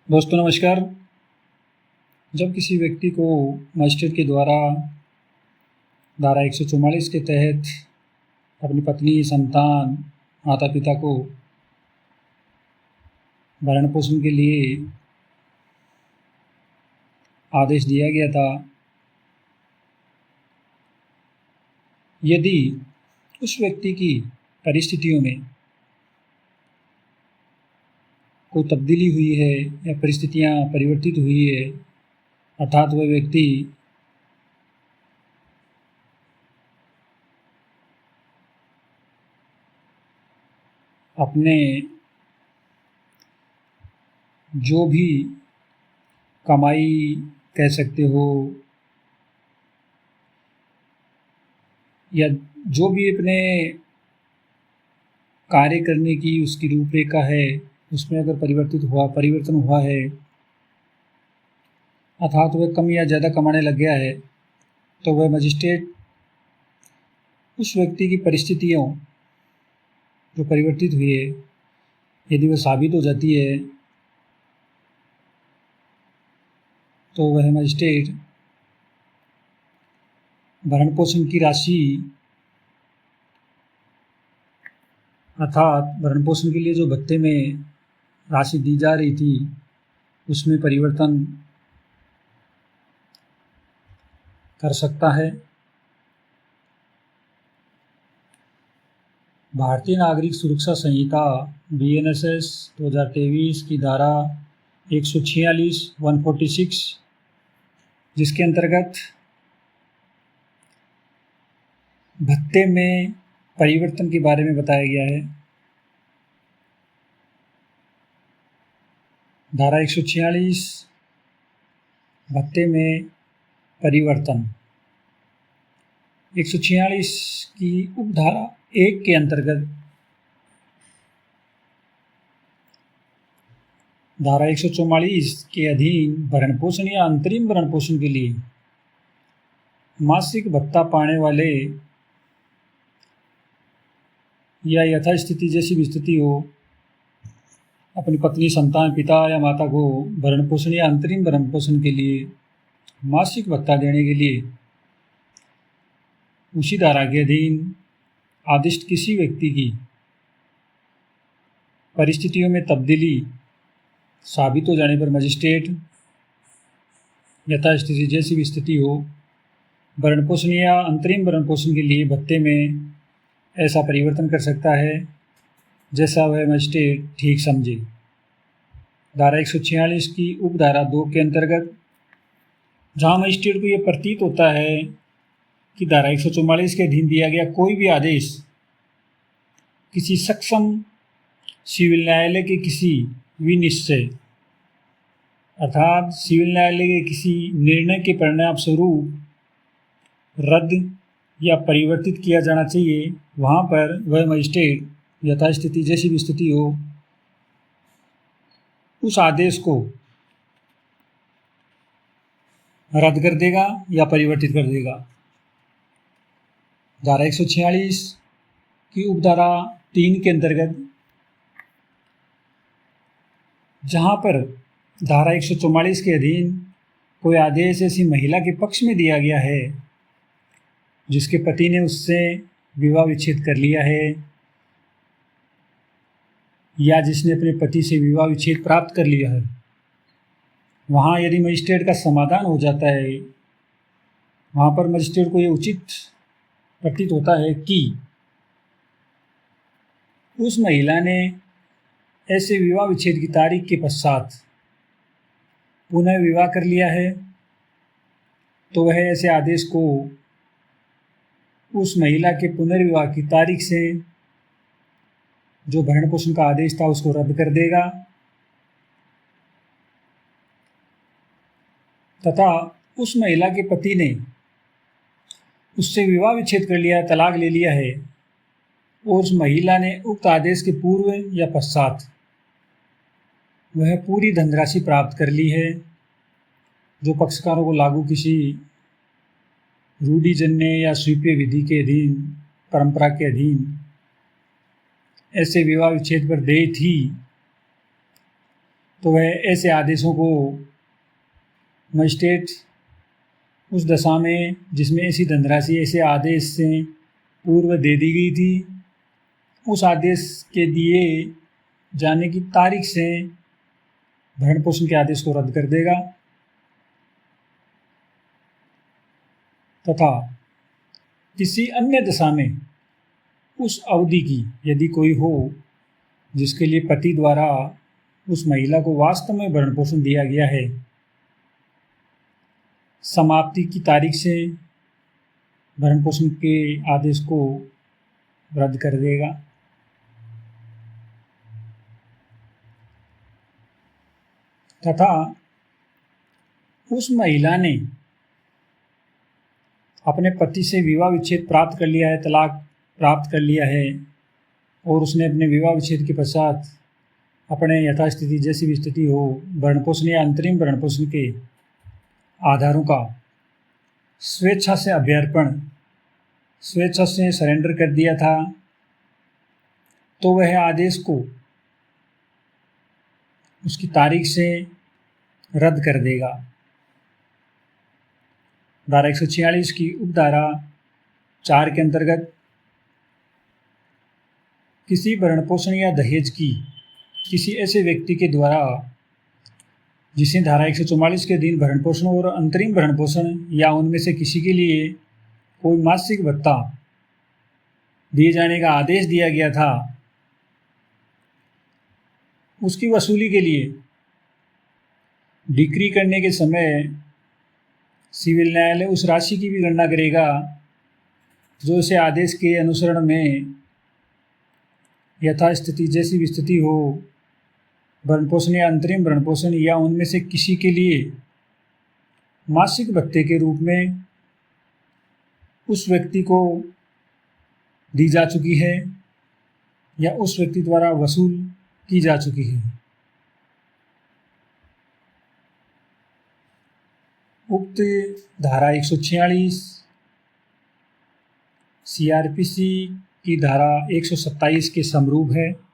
दोस्तों नमस्कार। जब किसी व्यक्ति को मजिस्ट्रेट के द्वारा धारा 144 के तहत अपनी पत्नी, संतान, माता पिता को भरण पोषण के लिए आदेश दिया गया था, यदि उस व्यक्ति की परिस्थितियों में कोई तब्दीली हुई है या परिस्थितियां परिवर्तित हुई है, अर्थात वह व्यक्ति अपने जो भी कमाई कह सकते हो या जो भी अपने कार्य करने की उसकी रूपरेखा है, उसमें अगर परिवर्तन हुआ है, अर्थात वह कम या ज़्यादा कमाने लग गया है, तो वह मजिस्ट्रेट उस व्यक्ति की परिस्थितियों जो परिवर्तित हुई है, यदि वह साबित हो जाती है, तो वह मजिस्ट्रेट भरण पोषण की राशि अर्थात भरण पोषण के लिए जो भत्ते में राशि दी जा रही थी उसमें परिवर्तन कर सकता है। भारतीय नागरिक सुरक्षा संहिता BNSS 2023 की धारा 146 146 जिसके अंतर्गत भत्ते में परिवर्तन के बारे में बताया गया है। धारा 146 भत्ते में परिवर्तन 146 की उपधारा 1 के अंतर्गत धारा 144 के अधीन भरण पोषण या अंतरिम भरण पोषण के लिए मासिक भत्ता पाने वाले या यथास्थिति जैसी भी स्थिति हो, अपनी पत्नी, संतान, पिता या माता को भरण पोषण या अंतरिम भरण पोषण के लिए मासिक भत्ता देने के लिए उसी धारा के अधीन आदिष्ट किसी व्यक्ति की परिस्थितियों में तब्दीली साबित हो जाने पर मजिस्ट्रेट यथास्थिति जैसी भी स्थिति हो, भरण पोषण या अंतरिम भरण पोषण के लिए भत्ते में ऐसा परिवर्तन कर सकता है जैसा वह मजिस्ट्रेट ठीक समझे। धारा 146 की उपधारा 2 के अंतर्गत जहाँ मजिस्ट्रेट को यह प्रतीत होता है कि धारा 144 के अधीन दिया गया कोई भी आदेश किसी सक्षम सिविल न्यायालय के किसी विनिश्चय अर्थात सिविल न्यायालय के किसी निर्णय के परिणाम स्वरूप रद्द या परिवर्तित किया जाना चाहिए, वहाँ पर वह मजिस्ट्रेट यथास्थिति जैसी भी स्थिति हो उस आदेश को रद्द कर देगा या परिवर्तित कर देगा। धारा 146 की उपधारा 3 के अंतर्गत जहाँ पर धारा 144 के अधीन कोई आदेश ऐसी महिला के पक्ष में दिया गया है जिसके पति ने उससे विवाह विच्छेद कर लिया है या जिसने अपने पति से विवाह विच्छेद प्राप्त कर लिया है, वहाँ यदि मजिस्ट्रेट का समाधान हो जाता है, वहाँ पर मजिस्ट्रेट को ये उचित प्रतीत होता है कि उस महिला ने ऐसे विवाह विच्छेद की तारीख के पश्चात पुनः विवाह कर लिया है, तो वह ऐसे आदेश को उस महिला के पुनर्विवाह की तारीख से जो भरण पोषण का आदेश था उसको रद्द कर देगा तथा उस महिला के पति ने उससे विवाह विच्छेद कर लिया है, तलाक ले लिया है और उस महिला ने उक्त आदेश के पूर्व या पश्चात वह पूरी धनराशि प्राप्त कर ली है जो पक्षकारों को लागू किसी रूढ़िजन्य या स्वीप्य विधि के अधीन, परंपरा के अधीन ऐसे विवाह विच्छेद पर देय थी, तो वह ऐसे आदेशों को मजिस्ट्रेट उस दशा में जिसमें ऐसी धनराशि ऐसे आदेश से पूर्व दे दी गई थी, उस आदेश के दिए जाने की तारीख से भरण पोषण के आदेश को रद्द कर देगा। तथा किसी अन्य दशा में उस अवधि की यदि कोई हो जिसके लिए पति द्वारा उस महिला को वास्तव में भरण पोषण दिया गया है, समाप्ति की तारीख से भरण पोषण के आदेश को रद्द कर देगा। तथा उस महिला ने अपने पति से विवाह विच्छेद प्राप्त कर लिया है, तलाक प्राप्त कर लिया है, और उसने अपने विवाह विच्छेद के पश्चात अपने यथास्थिति जैसी भी स्थिति हो भरण पोषण या अंतरिम भरण पोषण के आधारों का स्वेच्छा से अभ्यर्पण, स्वेच्छा से सरेंडर कर दिया था, तो वह आदेश को उसकी तारीख से रद्द कर देगा। धारा 146 की उपधारा 4 के अंतर्गत किसी भरण पोषण या दहेज की किसी ऐसे व्यक्ति के द्वारा जिसे धारा 144 के अधीन भरण पोषण और अंतरिम भरण पोषण या उनमें से किसी के लिए कोई मासिक भत्ता दिए जाने का आदेश दिया गया था, उसकी वसूली के लिए डिक्री करने के समय सिविल न्यायालय उस राशि की भी गणना करेगा जो उसे आदेश के अनुसरण में यथास्थिति जैसी भी स्थिति हो भरण पोषण या अंतरिम भरण पोषण या उनमें से किसी के लिए मासिक भत्ते के रूप में उस व्यक्ति को दी जा चुकी है या उस व्यक्ति द्वारा वसूल की जा चुकी है। उक्त धारा 146 CRPC की धारा 127 के समरूप है।